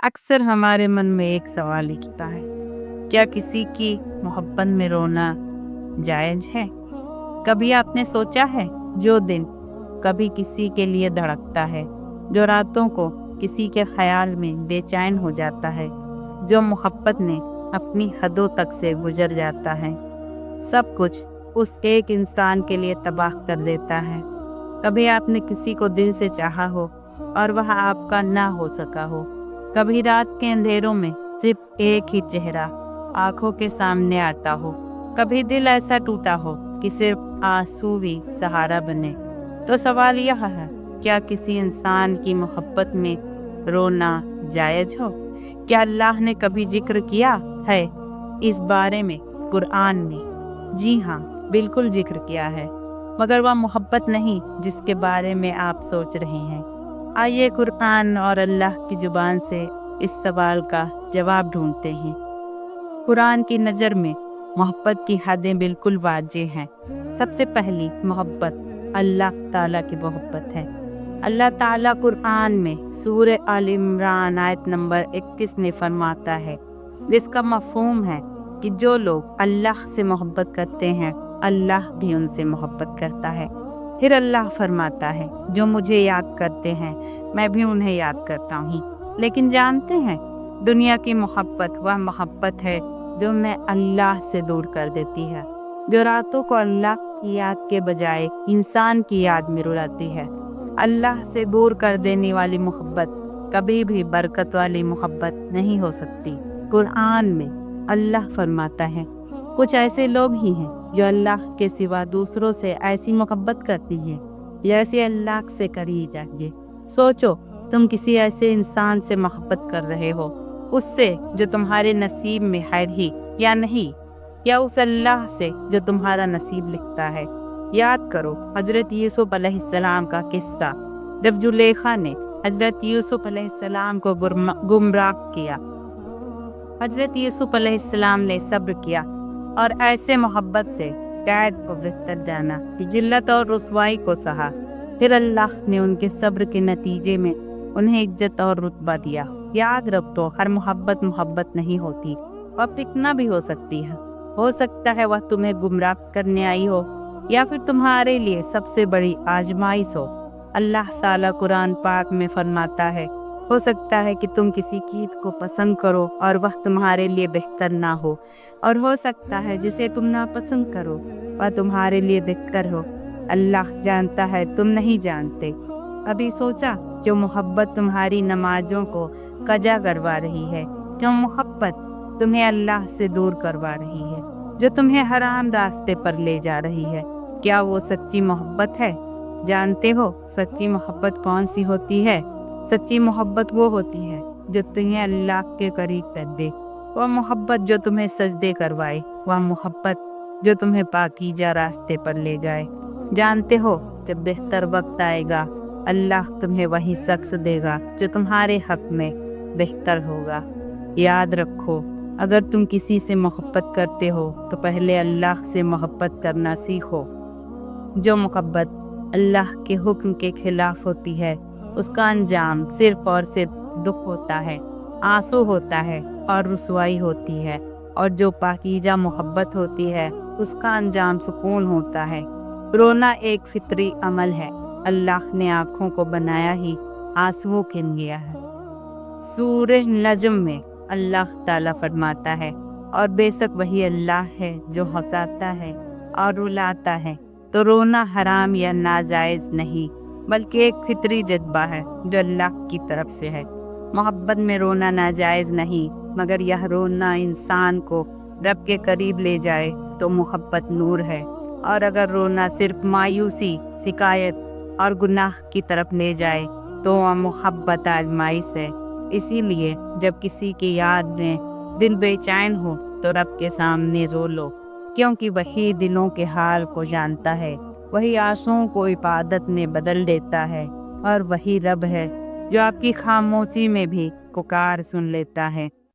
अक्सर हमारे मन में एक सवाल उठता है, क्या किसी की मोहब्बत में रोना जायज है? कभी आपने सोचा है, जो दिन कभी किसी के लिए धड़कता है, जो रातों को किसी के ख्याल में बेचैन हो जाता है, जो मोहब्बत में अपनी हदों तक से गुजर जाता है, सब कुछ उस एक इंसान के लिए तबाह कर देता है। कभी आपने किसी को दिल से चाहा हो और वह आपका ना हो सका हो। कभी रात के अंधेरों में सिर्फ एक ही चेहरा आंखों के सामने आता हो। कभी दिल ऐसा टूटा हो कि सिर्फ आंसू भी सहारा बने। तो सवाल यह है, क्या किसी इंसान की मोहब्बत में रोना जायज हो? क्या अल्लाह ने कभी जिक्र किया है इस बारे में कुरान में? जी हाँ, बिल्कुल जिक्र किया है, मगर वह मोहब्बत नहीं जिसके बारे में आप सोच रहे हैं। आइए कुरान और अल्लाह की जुबान से इस सवाल का जवाब ढूंढते हैं। कुरान की नज़र में मोहब्बत की हदें बिल्कुल वाज़ेह हैं। सबसे पहली मोहब्बत अल्लाह ताला की मोहब्बत है। अल्लाह ताला कुरान में सूरह आल इमरान आयत नंबर 21 में फरमाता है, जिसका मफ़हूम है कि जो लोग अल्लाह से मोहब्बत करते हैं, अल्लाह भी उनसे मोहब्बत करता है। फिर अल्लाह फरमाता है, जो मुझे याद करते हैं मैं भी उन्हें याद करता हूँ। लेकिन जानते हैं, दुनिया की मोहब्बत वह मोहब्बत है जो मैं अल्लाह से दूर कर देती है, जो रातों को अल्लाह की याद के बजाय इंसान की याद में रुलाती है। अल्लाह से दूर कर देने वाली मोहब्बत कभी भी बरकत वाली मोहब्बत नहीं हो सकती। कुरान में अल्लाह फरमाता है, कुछ ऐसे लोग ही हैं जो अल्लाह के सिवा दूसरों से ऐसी मोहब्बत करती हैं जैसे अल्लाह से करी जाए। सोचो, तुम किसी ऐसे इंसान से मोहब्बत कर रहे हो, उससे जो तुम्हारे नसीब में है ही या नहीं, या उस अल्लाह से जो तुम्हारा नसीब लिखता है। याद करो हजरत यूसुफ अलैहिस्सलाम का किस्सा, जब जुलेखा ने हजरत यूसुफ अलैहिस्सलाम को गुमराह किया। हजरत यूसुफ अलैहिस्सलाम ने सब्र किया और ऐसे मोहब्बत से कैद को बेहतर जाना कि जिल्लत और रुसवाई को सहा। फिर अल्लाह ने उनके सब्र के नतीजे में उन्हें इज्जत और रुतबा दिया। याद रखो, हर मोहब्बत मोहब्बत नहीं होती, वह फितना भी हो सकती है। हो सकता है वह तुम्हें गुमराह करने आई हो, या फिर तुम्हारे लिए सबसे बड़ी आजमाइश हो। अल्लाह ताला कुरान पाक में फरमाता है, हो सकता है कि तुम किसी चीज को पसंद करो और वह तुम्हारे लिए बेहतर ना हो, और हो सकता है जिसे तुम नापसंद करो वह तुम्हारे लिए बेहतर हो। अल्लाह जानता है, तुम नहीं जानते। कभी सोचा, जो मोहब्बत तुम्हारी नमाजों को कजा करवा रही है, जो मोहब्बत तुम्हें अल्लाह से दूर करवा रही है, जो तुम्हें हराम रास्ते पर ले जा रही है, क्या वो सच्ची मोहब्बत है? जानते हो सच्ची मोहब्बत कौन सी होती है? सच्ची मोहब्बत वो होती है जो तुम्हें अल्लाह के करीब कर दे, वह मोहब्बत जो तुम्हें सजदे करवाए, वह मोहब्बत जो तुम्हें पाकीज़ा रास्ते पर ले जाए। जानते हो, जब बेहतर वक्त आएगा, अल्लाह तुम्हें वही शख्स देगा जो तुम्हारे हक में बेहतर होगा। याद रखो, अगर तुम किसी से मोहब्बत करते हो तो पहले अल्लाह से मोहब्बत करना सीखो। जो मोहब्बत अल्लाह के हुक्म के खिलाफ होती है, उसका अंजाम सिर्फ और सिर्फ दुख होता है, आंसू होता है और रुसवाई होती है। और जो पाकीज़ा मोहब्बत होती है, उसका अंजाम सुकून होता है। रोना एक फितरी अमल है, अल्लाह ने आँखों को बनाया ही आंसुओं के लिए है। सूरह नज्म में अल्लाह ताला फरमाता है, और बेशक वही अल्लाह है जो हंसाता है और रुलाता है। तो रोना हराम या नाजायज नहीं, बल्कि एक फितरी जज्बा है जो अल्लाह की तरफ से है। मोहब्बत में रोना नाजायज नहीं, मगर यह रोना इंसान को रब के करीब ले जाए तो मोहब्बत नूर है। और अगर रोना सिर्फ मायूसी, शिकायत और गुनाह की तरफ ले जाए तो वह मोहब्बत आजमाइश है। इसीलिए जब किसी की याद में दिल बेचैन हो तो रब के सामने रो लो, क्योंकि वही दिलों के हाल को जानता है, वही आंसुओं को इबादत में बदल देता है, और वही रब है जो आपकी खामोशी में भी पुकार सुन लेता है।